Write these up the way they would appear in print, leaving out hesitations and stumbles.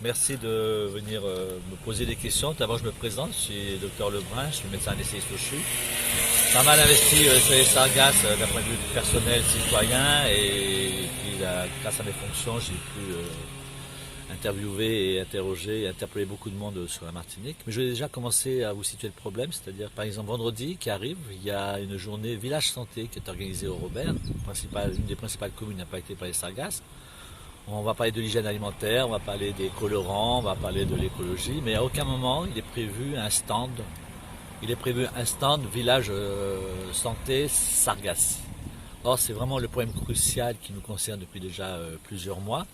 Merci de venir me poser des questions. D'abord, je me présente, je suis Dr Lebrun, je suis médecin anesthésiste au CHU. Pas mal investi sur les sargasses d'un point de vue personnel, citoyen, et puis grâce à mes fonctions, j'ai pu interviewer et interroger et interpeller beaucoup de monde sur la Martinique. Mais je vais déjà commencer à vous situer le problème, c'est-à-dire par exemple vendredi qui arrive, il y a une journée village santé qui est organisée au Robert, une des principales communes impactées par les sargasses. On va parler de l'hygiène alimentaire, on va parler des colorants, on va parler de l'écologie, mais à aucun moment il est prévu un stand. Il est prévu un stand village santé sargasses. Or c'est vraiment le problème crucial qui nous concerne depuis déjà plusieurs mois,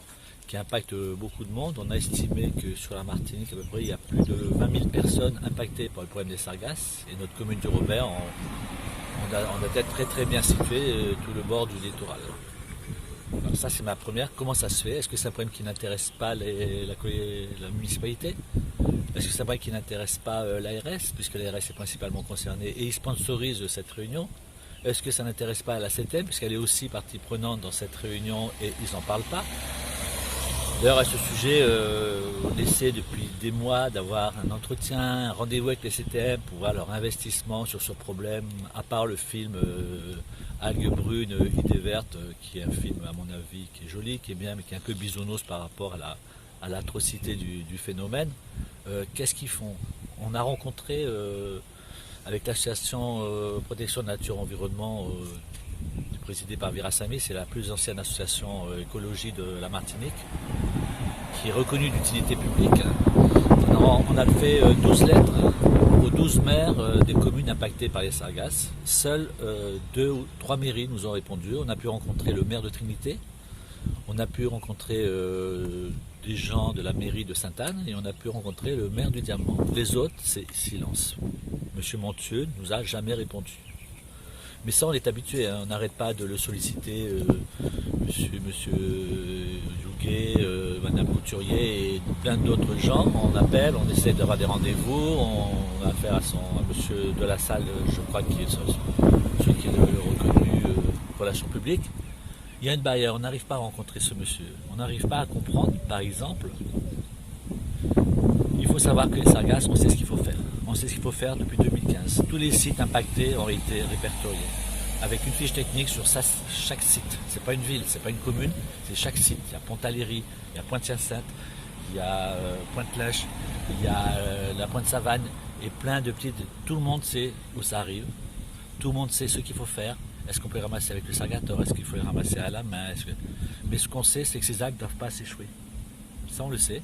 qui impacte beaucoup de monde. On a estimé que sur la Martinique à peu près il y a plus de 20 000 personnes impactées par le problème des sargasses. Et notre commune du Robert, on a été très bien situé tout le bord du littoral. Alors ça c'est ma première. Comment ça se fait? Est-ce que c'est un problème qui n'intéresse pas la municipalité? Est-ce que c'est un problème qui n'intéresse pas l'ARS, puisque l'ARS est principalement concernée et il sponsorise cette réunion? Est-ce que ça n'intéresse pas la CTM, puisqu'elle est aussi partie prenante dans cette réunion et ils n'en parlent pas? D'ailleurs à ce sujet, on essaie depuis des mois d'avoir un entretien, un rendez-vous avec les CTM pour voir leur investissement sur ce problème, à part le film Algues brunes, idées vertes, qui est un film à mon avis qui est joli, qui est bien, mais qui est un peu bisounours par rapport à l'atrocité du phénomène. Qu'est-ce qu'ils font? On a rencontré avec l'association Protection Nature Environnement présidée par Virasamy, c'est la plus ancienne association écologie de la Martinique, qui est reconnue d'utilité publique. On a fait 12 lettres aux 12 maires des communes impactées par les sargasses. Seules 2 ou 3 mairies nous ont répondu. On a pu rencontrer le maire de Trinité, on a pu rencontrer des gens de la mairie de Sainte-Anne et on a pu rencontrer le maire du Diamant. Les autres, c'est silence. Monsieur Montieu ne nous a jamais répondu. Mais ça, on est habitué, hein. On n'arrête pas de le solliciter, monsieur Youguet, madame Couturier et plein d'autres gens. On appelle, on essaie d'avoir des rendez-vous, on a affaire à monsieur de la Salle, je crois, qui est celui qui est le reconnu relations publiques. Il y a une barrière, on n'arrive pas à rencontrer ce monsieur. On n'arrive pas à comprendre, par exemple, il faut savoir que les sargasses, on sait ce qu'il faut faire. On sait ce qu'il faut faire depuis 2015. Tous les sites impactés ont été répertoriés avec une fiche technique sur chaque site. C'est pas une ville, c'est pas une commune, c'est chaque site. Il y a Pont-Aléry, il y a Pointe-Hyacinthe, il y a Pointe-Cloche, il y a la Pointe-Savane et plein de petites. Tout le monde sait où ça arrive. Tout le monde sait ce qu'il faut faire. Est-ce qu'on peut les ramasser avec le sargator? Est-ce qu'il faut les ramasser à la main? Mais ce qu'on sait, c'est que ces algues ne doivent pas s'échouer. Ça, on le sait.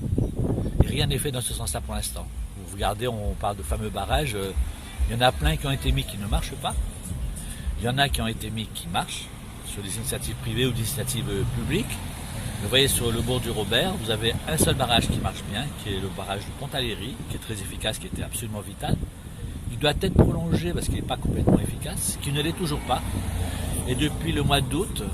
Et rien n'est fait dans ce sens-là pour l'instant. Vous regardez, on parle de fameux barrages. Il y en a plein qui ont été mis qui ne marchent pas. Il y en a qui ont été mis qui marchent, sur des initiatives privées ou des initiatives publiques. Vous voyez sur le bord du Robert, vous avez un seul barrage qui marche bien, qui est le barrage de Pont-Aléry, qui est très efficace, qui était absolument vital. Il doit être prolongé parce qu'il n'est pas complètement efficace, qui ne l'est toujours pas. Et depuis le mois d'août,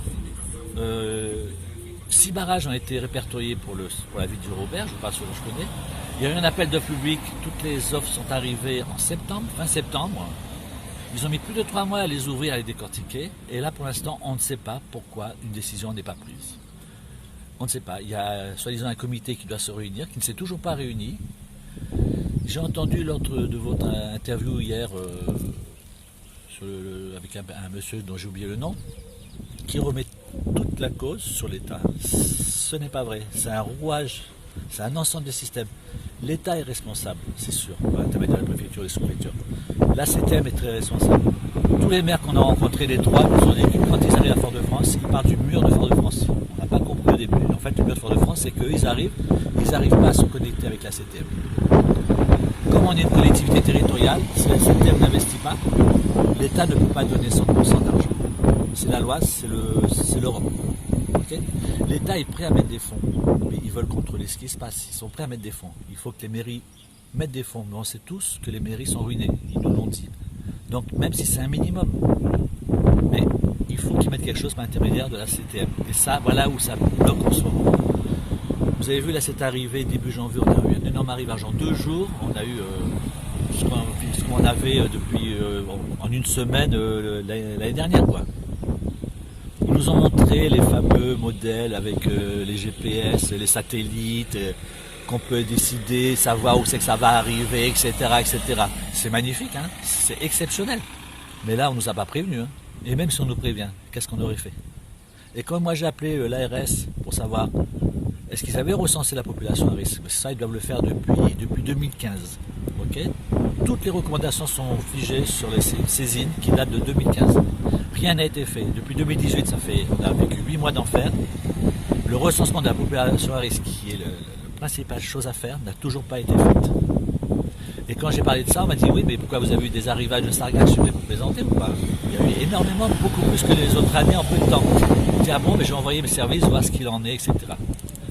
6 barrages ont été répertoriés pour la ville du Robert, je parle sur ce que je connais. Il y a eu un appel d'offres public, toutes les offres sont arrivées en septembre, fin septembre. Ils ont mis plus de 3 mois à les ouvrir, à les décortiquer. Et là, pour l'instant, on ne sait pas pourquoi une décision n'est pas prise. On ne sait pas. Il y a soi-disant un comité qui doit se réunir, qui ne s'est toujours pas réuni. J'ai entendu lors de votre interview hier avec un monsieur dont j'ai oublié le nom, qui remet toute la cause sur l'État. Ce n'est pas vrai. C'est un rouage, c'est un ensemble de systèmes. L'État est responsable, c'est sûr, par l'intermédiaire de la préfecture et des sous-préfectures. La CTM est très responsable. Tous les maires qu'on a rencontrés, les 3, nous ont dit que quand ils arrivent à Fort-de-France, ils partent du mur de Fort-de-France. On n'a pas compris au début. En fait, le mur de Fort-de-France, c'est qu'eux, ils n'arrivent pas à se connecter avec la CTM. comme on est une collectivité territoriale, si la CTM n'investit pas, l'État ne peut pas donner 100% d'argent. C'est la loi, c'est l'Europe. Okay, l'État est prêt à mettre des fonds, mais ils veulent contrôler ce qui se passe. Ils sont prêts à mettre des fonds. Il faut que les mairies mettent des fonds. Mais on sait tous que les mairies sont ruinées. Ils nous l'ont dit. Donc même si c'est un minimum, mais il faut qu'ils mettent quelque chose par l'intermédiaire de la CTM. Et ça, voilà où ça bloque en ce moment. Vous avez vu, là, c'est arrivé début janvier, on a eu un énorme arrivage en 2 jours. On a eu ce qu'on avait depuis en une semaine l'année dernière, quoi. Ils nous ont montré les fameux modèles avec les GPS, les satellites, qu'on peut décider, savoir où c'est que ça va arriver, etc., etc. C'est magnifique, hein, c'est exceptionnel. Mais là, on ne nous a pas prévenus. Hein. Et même si on nous prévient, qu'est-ce qu'on aurait fait? Et quand moi j'ai appelé l'ARS pour savoir est-ce qu'ils avaient recensé la population à risque, ça ils doivent le faire depuis 2015. Okay, toutes les recommandations sont figées sur les saisines qui datent de 2015. Rien n'a été fait. Depuis 2018, on a vécu 8 mois d'enfer. Le recensement de la population à risque, qui est la principale chose à faire, n'a toujours pas été faite. Et quand j'ai parlé de ça, on m'a dit oui, mais pourquoi vous avez eu des arrivages de sargasses? Je vais vous présenter ou pas? Il y a eu énormément, beaucoup plus que les autres années en peu de temps. Je dis ah bon, mais j'ai envoyé mes services, voir ce qu'il en est, etc.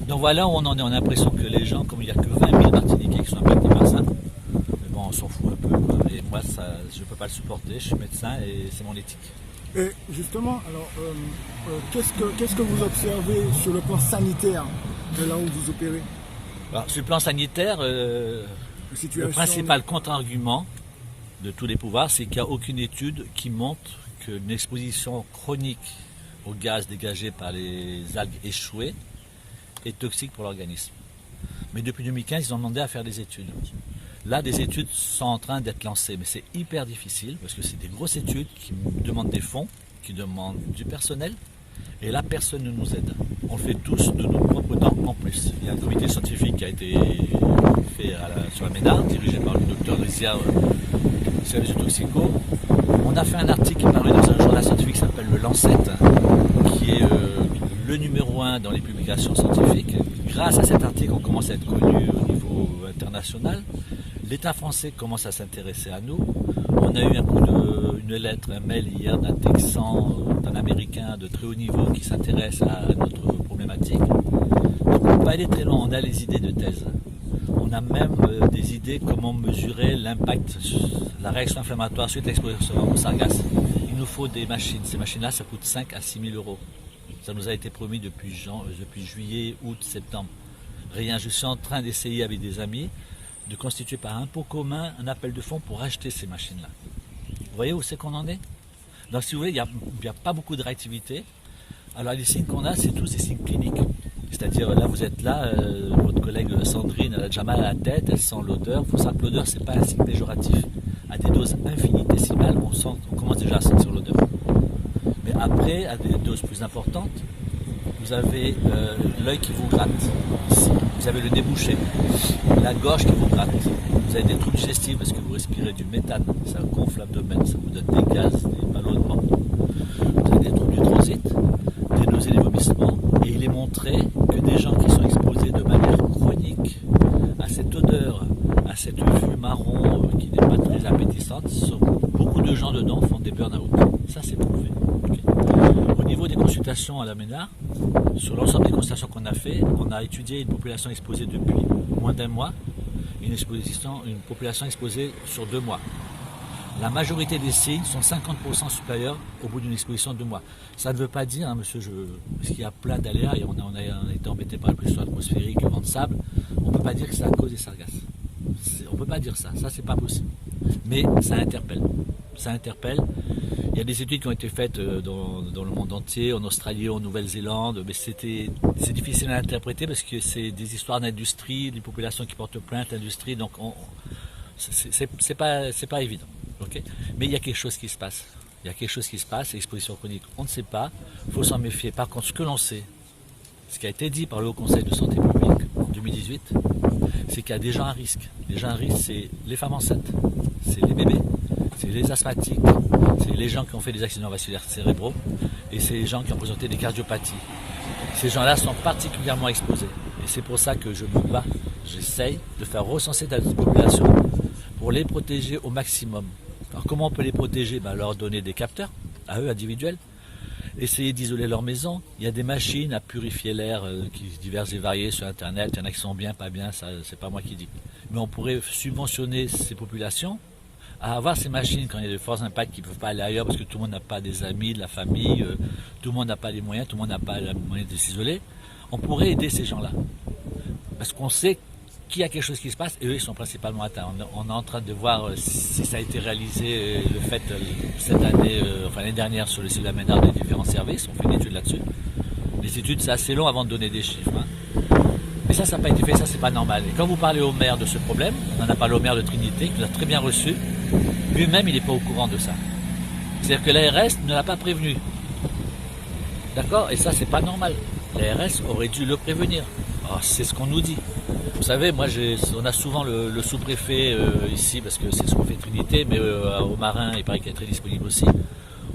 Donc voilà où on en est. On a l'impression que les gens, comme il n'y a que 20 000 Martiniquais qui sont impactés par ça, mais bon, on s'en fout un peu. Et moi, ça, je ne peux pas le supporter. Je suis médecin et c'est mon éthique. Et justement, alors, qu'est-ce que vous observez sur le plan sanitaire de là où vous opérez? Alors, sur le plan sanitaire, le principal contre-argument de tous les pouvoirs, c'est qu'il n'y a aucune étude qui montre qu'une exposition chronique au gaz dégagé par les algues échouées est toxique pour l'organisme. Mais depuis 2015, ils ont demandé à faire des études. Là, des études sont en train d'être lancées, mais c'est hyper difficile parce que c'est des grosses études qui demandent des fonds, qui demandent du personnel, et là, personne ne nous aide. On le fait tous de notre propre temps en plus. Il y a un comité scientifique qui a été fait sur la MENAR, dirigé par le docteur Riziard, service de toxico. On a fait un article qui est paru dans un journal scientifique qui s'appelle le Lancet, qui est le numéro 1 dans les publications scientifiques. Grâce à cet article, on commence à être connu au niveau international. L'État français commence à s'intéresser à nous. On a eu une lettre, un mail hier d'un Texan, d'un Américain de très haut niveau qui s'intéresse à notre problématique. Donc on peut aller très loin, on a les idées de thèse. On a même des idées comment mesurer l'impact, la réaction inflammatoire suite à l'exposition au sargasse. Il nous faut des machines. Ces machines-là, ça coûte 5 à 6 000 euros. Ça nous a été promis depuis juillet, août, septembre. Rien, je suis en train d'essayer avec des amis de constituer par impôt commun un appel de fonds pour acheter ces machines-là. Vous voyez où c'est qu'on en est? Donc si vous voulez, il n'y a pas beaucoup de réactivité. Alors les signes qu'on a, c'est tous des signes cliniques. C'est-à-dire là, vous êtes là, votre collègue Sandrine, elle a déjà mal à la tête, elle sent l'odeur. Il faut savoir que l'odeur, ce n'est pas un signe péjoratif. À des doses infinitésimales, on commence déjà à sentir l'odeur. Mais après, à des doses plus importantes, vous avez l'œil qui vous gratte, ici. Vous avez le nez bouché, la gorge qui vous gratte, vous avez des troubles digestifs parce que vous respirez du méthane, ça gonfle l'abdomen, ça vous donne des gaz, des ballonnements. Vous avez des troubles du transit, des nausées, des vomissements, et il est montré que des gens qui sont exposés de manière chronique à cette odeur, à cette vue marron qui n'est pas très appétissante, beaucoup de gens dedans font des burn-out. Ça c'est prouvé. Okay. Au niveau des consultations à la MENAR, sur l'ensemble des consultations qu'on a fait, on a étudié une population exposée depuis moins d'1 mois, une population exposée sur 2 mois. La majorité des signes sont 50% supérieurs au bout d'une exposition de 2 mois. Ça ne veut pas dire, hein, monsieur, parce qu'il y a plein d'aléas et on a été embêté par le pression atmosphérique, le vent de sable, on ne peut pas dire que c'est à cause des sargasses. On ne peut pas dire ça, c'est pas possible. Mais ça interpelle. Ça interpelle. Il y a des études qui ont été faites dans le monde entier, en Australie, en Nouvelle-Zélande, mais c'est difficile à interpréter parce que c'est des histoires d'industrie, des populations qui portent plainte, l'industrie, donc c'est pas évident. Okay, mais il y a quelque chose qui se passe. Il y a quelque chose qui se passe, exposition chronique, on ne sait pas, il faut s'en méfier. Par contre, ce que l'on sait, ce qui a été dit par le Haut Conseil de santé publique en 2018, c'est qu'il y a des gens à risque. Les gens à risque, c'est les femmes enceintes, c'est les bébés, c'est les asthmatiques, c'est les gens qui ont fait des accidents vasculaires cérébraux et c'est les gens qui ont présenté des cardiopathies. Ces gens-là sont particulièrement exposés. Et c'est pour ça que je me bats, j'essaye de faire recenser la population pour les protéger au maximum. Alors comment on peut les protéger? Leur donner des capteurs, à eux individuels, essayer d'isoler leur maison. Il y a des machines à purifier l'air qui diverses et variées sur internet, il y en a qui sont bien, pas bien, ça c'est pas moi qui dis. Mais on pourrait subventionner ces populations à avoir ces machines quand il y a de forts impacts qui ne peuvent pas aller ailleurs parce que tout le monde n'a pas des amis, de la famille, tout le monde n'a pas les moyens, tout le monde n'a pas les moyens de s'isoler. On pourrait aider ces gens-là. Parce qu'on sait qu'il y a quelque chose qui se passe et eux ils sont principalement atteints. On est en train de voir si ça a été réalisé, le fait cette année, l'année dernière sur le site de la Ménard des différents services, on fait une étude là-dessus. Les études c'est assez long avant de donner des chiffres. Mais ça n'a pas été fait, ça c'est pas normal. Et quand vous parlez au maire de ce problème, on en a parlé au maire de Trinité, qui nous a très bien reçu, lui-même il n'est pas au courant de ça. C'est-à-dire que l'ARS ne l'a pas prévenu. D'accord? Et ça c'est pas normal. L'ARS aurait dû le prévenir. Alors, c'est ce qu'on nous dit. Vous savez, moi on a souvent le sous-préfet ici, parce que c'est le sous-préfet de Trinité, mais au Marin, il paraît qu'il est très disponible aussi.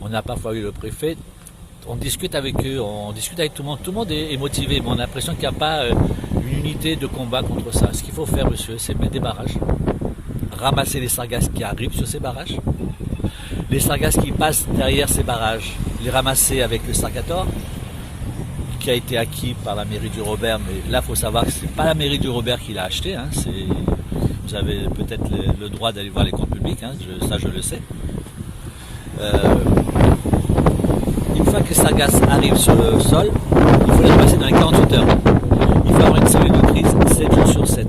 On a parfois eu le préfet. On discute avec eux, on discute avec tout le monde. Tout le monde est motivé, mais on a l'impression qu'il n'y a pas une unité de combat contre ça. Ce qu'il faut faire, monsieur, c'est mettre des barrages, ramasser les sargasses qui arrivent sur ces barrages, les sargasses qui passent derrière ces barrages, les ramasser avec le Sargator, qui a été acquis par la mairie du Robert, mais là, il faut savoir que ce n'est pas la mairie du Robert qui l'a acheté. Vous avez peut-être le droit d'aller voir les comptes publics, ça je le sais. Une fois que les sargasses arrivent sur le sol, il faut les passer dans les 48 heures. Il faut avoir une cellule de crise 7 jours sur 7.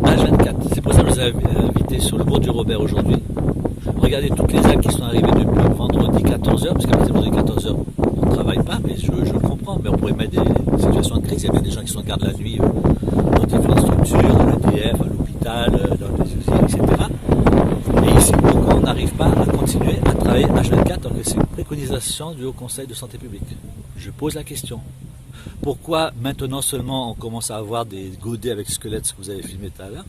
H24. C'est pour ça que je vous ai invité sur le bourg du Robert aujourd'hui. Regardez toutes les algues qui sont arrivées depuis vendredi 14h, parce qu'à partir de vendredi 14h, on ne travaille pas, mais je le comprends. Mais on pourrait mettre des situations de crise. Il y a bien des gens qui sont en garde la nuit dans différentes structures, à l'EDF, à l'hôpital, dans les usines, etc. Et ici, pourquoi on n'arrive pas à continuer à travailler H24 alors que c'est une préconisation du Haut Conseil de santé publique? Je pose la question. Pourquoi maintenant seulement on commence à avoir des godets avec squelettes, ce que vous avez filmé tout à l'heure?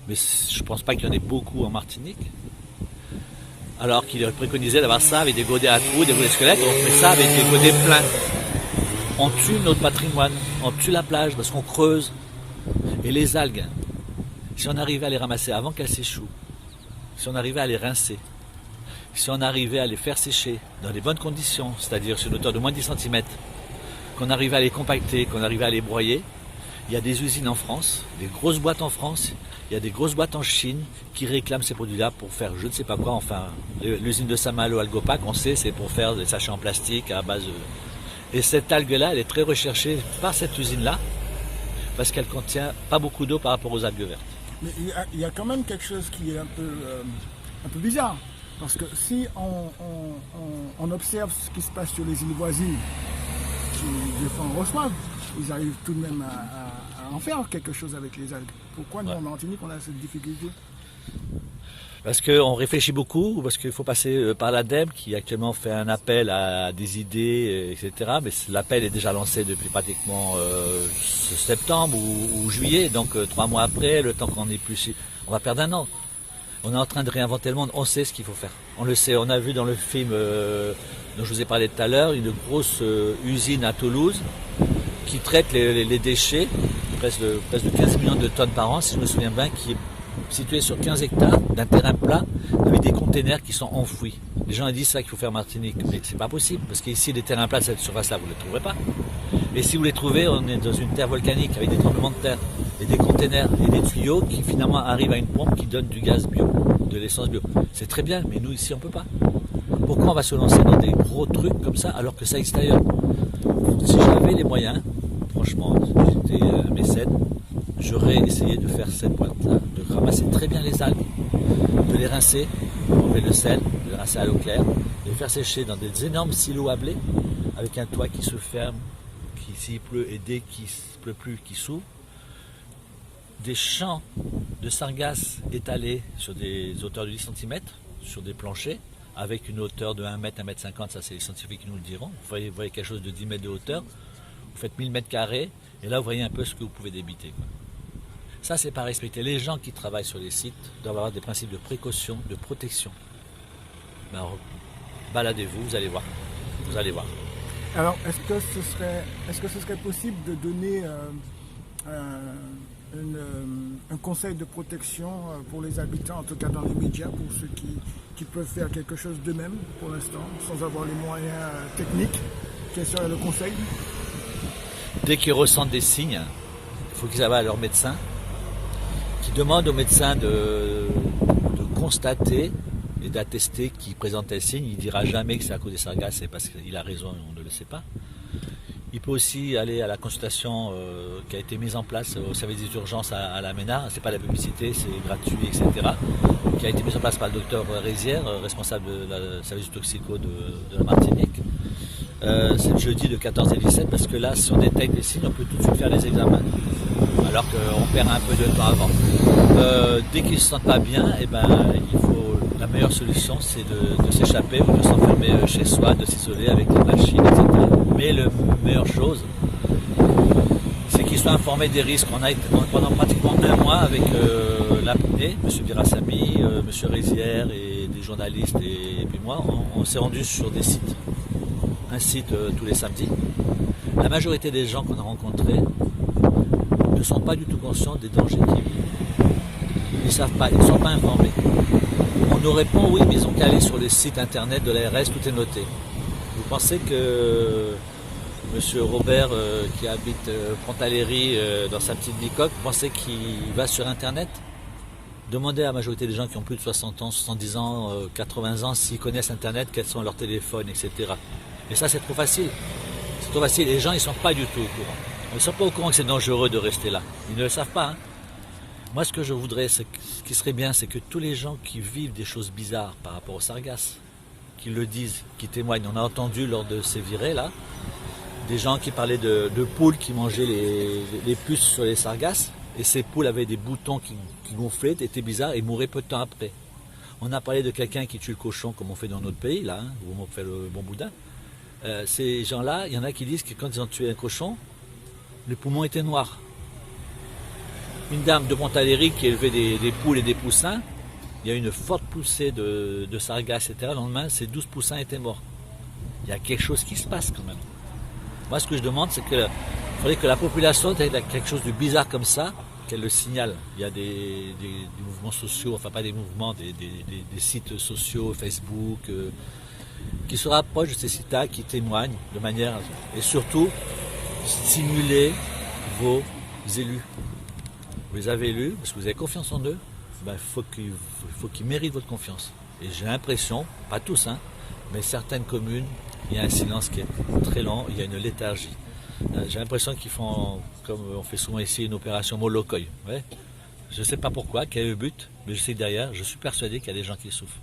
Mais je ne pense pas qu'il y en ait beaucoup en Martinique. Alors qu'il aurait préconisé d'avoir ça avec des godets à trous, des godets squelettes, on fait ça avec des godets pleins. On tue notre patrimoine, on tue la plage parce qu'on creuse. Et les algues, si on arrivait à les ramasser avant qu'elles s'échouent, si on arrivait à les rincer, si on arrivait à les faire sécher dans des bonnes conditions, c'est-à-dire sur une hauteur de moins de 10 cm, qu'on arrivait à les compacter, qu'on arrivait à les broyer, il y a des usines en France, des grosses boîtes en France, il y a des grosses boîtes en Chine qui réclament ces produits-là pour faire je ne sais pas quoi. Enfin, l'usine de Saint-Malo, Algopac, on sait, c'est pour faire des sachets en plastique à base de... Et cette algue-là, elle est très recherchée par cette usine-là parce qu'elle contient pas beaucoup d'eau par rapport aux algues vertes. Mais il y a quand même quelque chose qui est un peu bizarre. Parce que si on observe ce qui se passe sur les îles voisines, qui des fois en reçoivent, ils arrivent tout de même à en faire quelque chose avec les algues. Pourquoi nous, en Martinique, on a cette difficulté? Parce qu'on réfléchit beaucoup, parce qu'il faut passer par l'ADEME qui actuellement fait un appel à des idées, etc. Mais l'appel est déjà lancé depuis pratiquement septembre ou juillet, donc 3 mois après, le temps qu'on est plus... On va perdre un an. On est en train de réinventer le monde, on sait ce qu'il faut faire. On le sait, on a vu dans le film dont je vous ai parlé tout à l'heure, une grosse usine à Toulouse qui traite les déchets, presque de 15 millions de tonnes par an, si je me souviens bien, qui est situé sur 15 hectares d'un terrain plat avec des containers qui sont enfouis. Les gens disent ça qu'il faut faire Martinique, mais c'est pas possible, parce qu'ici les terrains plats de cette surface-là, vous ne les trouverez pas. Et si vous les trouvez, on est dans une terre volcanique avec des tremblements de terre et des containers et des tuyaux qui finalement arrivent à une pompe qui donne du gaz bio, de l'essence bio. C'est très bien, mais nous ici on peut pas. Pourquoi on va se lancer dans des gros trucs comme ça alors que ça existe ailleurs? Si j'avais les moyens, franchement, si j'étais mécène, j'aurais essayé de faire cette boîte-là, de ramasser très bien les algues, de les rincer, enlever le sel, de les rincer à l'eau claire, de les faire sécher dans des énormes silos à blé, avec un toit qui se ferme, qui s'il pleut et dès qu'il ne pleut plus, qui s'ouvre, des champs de sargasses étalés sur des hauteurs de 10 cm, sur des planchers, avec une hauteur de 1 mètre, 1 mètre 50, ça c'est les scientifiques qui nous le diront. Vous voyez quelque chose de 10 mètres de hauteur, vous faites 1000 mètres carrés, et là vous voyez un peu ce que vous pouvez débiter, quoi. Ça, c'est pas respecté. Les gens qui travaillent sur les sites doivent avoir des principes de précaution, de protection. Alors, baladez-vous, vous allez voir. Vous allez voir. Alors, est-ce que ce serait possible de donner un un conseil de protection pour les habitants, en tout cas dans les médias, pour ceux qui peuvent faire quelque chose d'eux-mêmes pour l'instant, sans avoir les moyens techniques. Quel serait le conseil? Dès qu'ils ressentent des signes, il faut qu'ils aillent à leur médecin, qui demandent au médecin de constater et d'attester qu'il présente tel signe. Il ne dira jamais que c'est à cause des sargasses, c'est parce qu'il a raison, on ne le sait pas. Il peut aussi aller à la consultation qui a été mise en place au service des urgences à la MENA. C'est pas la publicité, c'est gratuit, etc. Qui a été mise en place par le docteur Rézière, responsable du service toxico de la Martinique. C'est le jeudi de 14 et 17 parce que là, si on détecte des signes, on peut tout de suite faire les examens. Alors qu'on perd un peu de temps avant. Dès qu'ils ne se sentent pas bien, la meilleure solution, c'est de s'échapper ou de s'enfermer chez soi, de s'isoler avec des machines, etc. Mais la meilleure chose, c'est qu'ils soient informés des risques. On a été pendant pratiquement un mois avec l'APNE, M. Birassami, M. Rézière et des journalistes et puis moi, on s'est rendu sur des sites. Un site tous les samedis. La majorité des gens qu'on a rencontrés ne sont pas du tout conscients des dangers qu'ils vivent. Ils ne savent pas, ils ne sont pas informés. On nous répond oui, mais ils ont qu'à aller sur les sites internet de l'ARS, tout est noté. Vous pensez que M. Robert, qui habite Pontaléry dans sa petite bicoque, vous pensez qu'il va sur internet? Demandez à la majorité des gens qui ont plus de 60 ans, 70 ans, 80 ans, s'ils connaissent internet, quels sont leurs téléphones, etc. Et ça, c'est trop facile. C'est trop facile. Les gens, ils ne sont pas du tout au courant. Ils ne sont pas au courant que c'est dangereux de rester là. Ils ne le savent pas. Hein. Moi, ce que je voudrais, ce qui serait bien, c'est que tous les gens qui vivent des choses bizarres par rapport aux sargasses, qui le disent, qui témoignent. On a entendu lors de ces virées-là, des gens qui parlaient de poules qui mangeaient les puces sur les sargasses, et ces poules avaient des boutons qui gonflaient, étaient bizarres, et mouraient peu de temps après. On a parlé de quelqu'un qui tue le cochon, comme on fait dans notre pays, là, où on fait le bon boudin. Ces gens-là, il y en a qui disent que quand ils ont tué un cochon, les poumons étaient noirs. Une dame de Pontaléry qui élevait des poules et des poussins, il y a eu une forte poussée de sargasses, etc. Le lendemain, ces 12 poussins étaient morts. Il y a quelque chose qui se passe quand même. Moi, ce que je demande, c'est qu'il faudrait que la population, dès qu'il y a quelque chose de bizarre comme ça, qu'elle le signale. Il y a des mouvements sociaux, enfin pas des mouvements, des sites sociaux, Facebook, qui se rapprochent de ces sites-là, qui témoignent de manière... Et surtout, stimuler vos élus. Vous les avez élus, parce que vous avez confiance en eux, il faut qu'ils méritent votre confiance. Et j'ai l'impression, pas tous, hein, mais certaines communes, il y a un silence qui est très lent, il y a une léthargie. J'ai l'impression qu'ils font, comme on fait souvent ici, une opération Molokoï. Ouais. Je ne sais pas pourquoi, quel est le but, mais je sais que derrière, je suis persuadé qu'il y a des gens qui souffrent.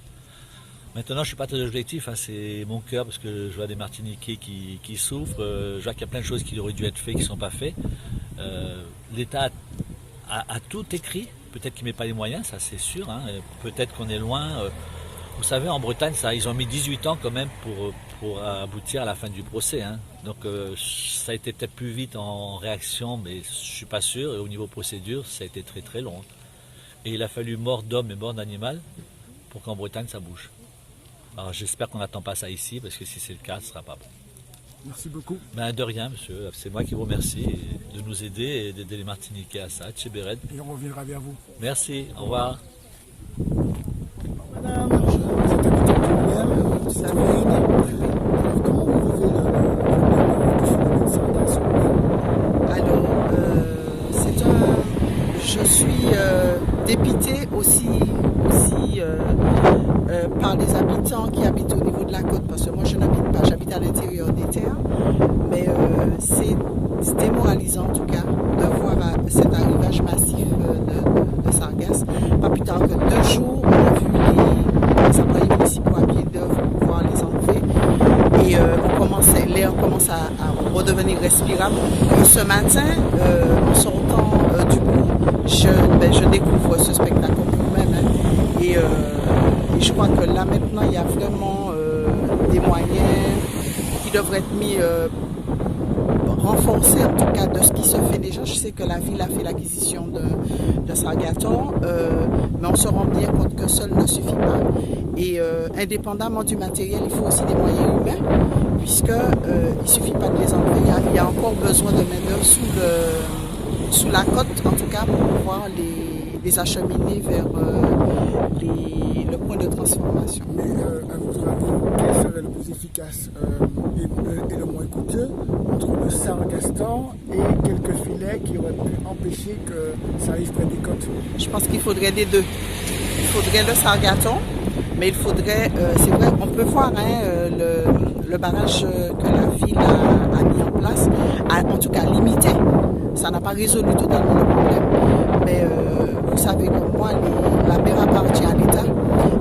Maintenant, je ne suis pas très objectif, hein, c'est mon cœur, parce que je vois des Martiniquais qui souffrent, je vois qu'il y a plein de choses qui auraient dû être faites, qui ne sont pas faites. L'État a tout écrit, peut-être qu'il ne met pas les moyens, ça c'est sûr, hein, peut-être qu'on est loin. Vous savez, en Bretagne, ils ont mis 18 ans quand même pour aboutir à la fin du procès. Hein. Donc ça a été peut-être plus vite en réaction, mais je ne suis pas sûr. Et au niveau procédure, ça a été très très long. Et il a fallu mort d'homme et mort d'animal pour qu'en Bretagne ça bouge. Alors j'espère qu'on n'attend pas ça ici, parce que si c'est le cas, ce ne sera pas bon. Merci beaucoup. De rien, monsieur. C'est moi qui vous remercie de nous aider et d'aider les Martiniquais à ça. Tchébered. Et on reviendra vers vous. Merci. Au revoir. Madame, vous êtes habitante de Savine. Alors, comment vous vivez le phénomène sargasse? Alors, je suis dépitée aussi par les habitants qui habitent au niveau de la côte, parce que moi je n'habite pas, j'habite à l'intérieur des terres, mais c'est démoralisant en tout cas de voir cet arrivage massif de sargasses. Pas plus tard que 2 jours, on a vu les employés municipaux à pied d'œuvre pour pouvoir les enlever, et l'air commence à redevenir respirable. Et ce matin, en sortant du bout, je découvre ce spectacle moi-même, hein, et je crois que là maintenant il y a vraiment des moyens qui devraient être mis, renforcés en tout cas de ce qui se fait déjà. Je sais que la ville a fait l'acquisition de Sargaton, mais on se rend bien compte que seul ne suffit pas. Et indépendamment du matériel, il faut aussi des moyens humains, puisque il ne suffit pas de les enlever. Il y a encore besoin de main-d'œuvre sous la côte, en tout cas, pour pouvoir les acheminer vers le point de transformation. Mais à votre avis, quel serait le plus efficace et le moins coûteux entre le sargastan et quelques filets qui auraient pu empêcher que ça arrive près des côtes? Je pense qu'il faudrait des deux. Il faudrait le sargaton, mais il faudrait, c'est vrai, on peut voir le barrage que la ville a mis en place, en tout cas limité. Ça n'a pas résolu totalement le problème. Mais vous savez comme moi, la mer appartient à l'État.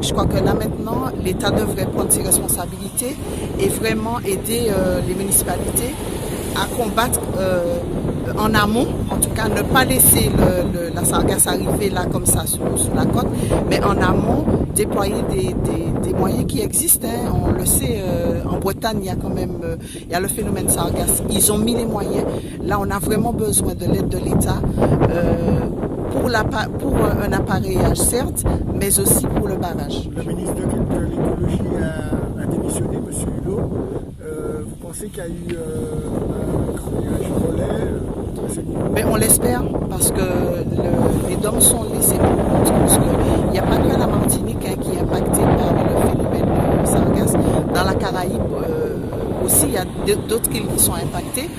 Je crois que là maintenant, l'État devrait prendre ses responsabilités et vraiment aider les municipalités à combattre en amont, en tout cas ne pas laisser la sargasse arriver là comme ça sous la côte, mais en amont déployer des moyens qui existent. Hein. On le sait, en Bretagne il y a quand même il y a le phénomène sargasse. Ils ont mis les moyens. Là on a vraiment besoin de l'aide de l'État pour un appareillage certes, mais aussi pour le barrage. Le ministre de l'écologie a démissionné, M. Hulot. Vous pensez qu'il y a eu un relais Mais on l'espère parce que les dômes sont laissés pour compte. Parce qu'il n'y a pas que la Martinique qui est impactée par le phénomène sargasse. Dans la Caraïbe aussi, il y a d'autres îles qui sont impactées.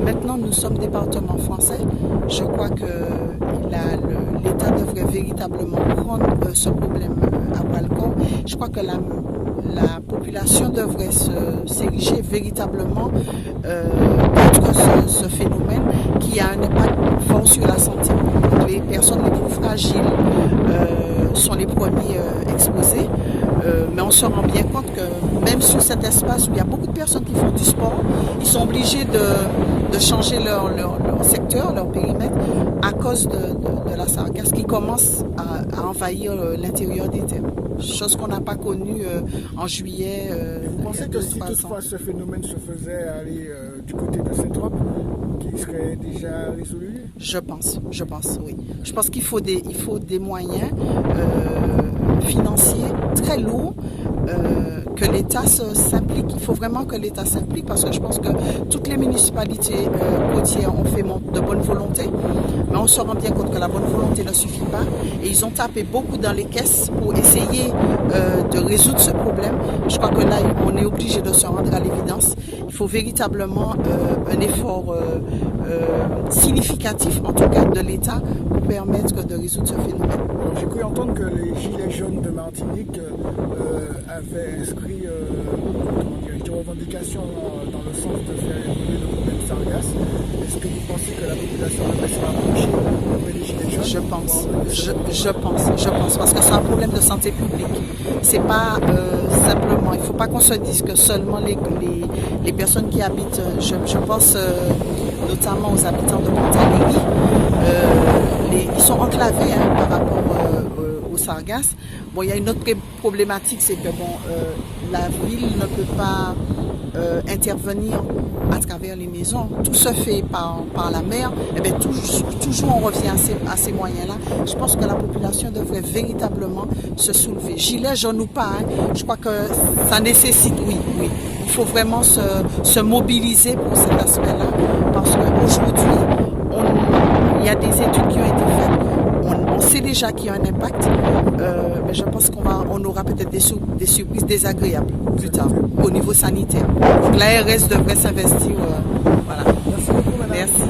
Maintenant, nous sommes département français. Je crois que l'État devrait véritablement prendre ce problème à bras le corps. Je crois que la population devrait s'ériger véritablement contre ce phénomène qui a un impact fort sur la santé. Les personnes les plus fragiles sont les premiers exposés, mais on se rend bien compte que même sur cet espace où il y a beaucoup de personnes qui font du sport, ils sont obligés de changer leur secteur, leur périmètre à cause de la sargasse qui commence à envahir l'intérieur des terres. Chose qu'on n'a pas connue en juillet. Vous pensez que si toutefois ce phénomène se faisait aller du côté de Saint-Trope, qu'il serait déjà résolu? Je pense, oui. Je pense qu'il faut des moyens financiers très lourds, que l'État s'implique. Il faut vraiment que l'État s'implique parce que je pense que toutes les municipalités côtières ont fait de bonne volonté, mais on se rend bien compte que la bonne volonté ne suffit pas et ils ont tapé beaucoup dans les caisses pour essayer de résoudre ce problème. Je crois que là, on est obligé de se rendre à l'évidence. Il faut véritablement un effort significatif, en tout cas de l'État, pour permettre de résoudre ce phénomène. J'ai cru entendre que les Gilets jaunes de Martinique avaient inscrit des revendications dans le sens de faire évoluer le problème sargasse. Est-ce que vous pensez que la population devrait se rapprocher auprès des Gilets jaunes? Je pense, parce que c'est un problème de santé publique. C'est pas simplement, il ne faut pas qu'on se dise que seulement les personnes qui habitent, je pense notamment aux habitants de Montalegui, ils sont enclavés par rapport au sargasse. Bon, il y a une autre problématique, c'est que la ville ne peut pas intervenir à travers les maisons. Tout se fait par la mer. Et bien, toujours on revient à ces moyens-là. Je pense que la population devrait véritablement se soulever. Gilet jaune ou pas, je crois que ça nécessite, oui. Il faut vraiment se mobiliser pour cet aspect-là. Parce qu'aujourd'hui, il y a des études qui ont été faites. On sait déjà qu'il y a un impact, mais je pense qu'on aura peut-être des surprises désagréables plus tard au niveau sanitaire. Donc l'ARS devrait s'investir. Voilà. Merci beaucoup, madame. Merci.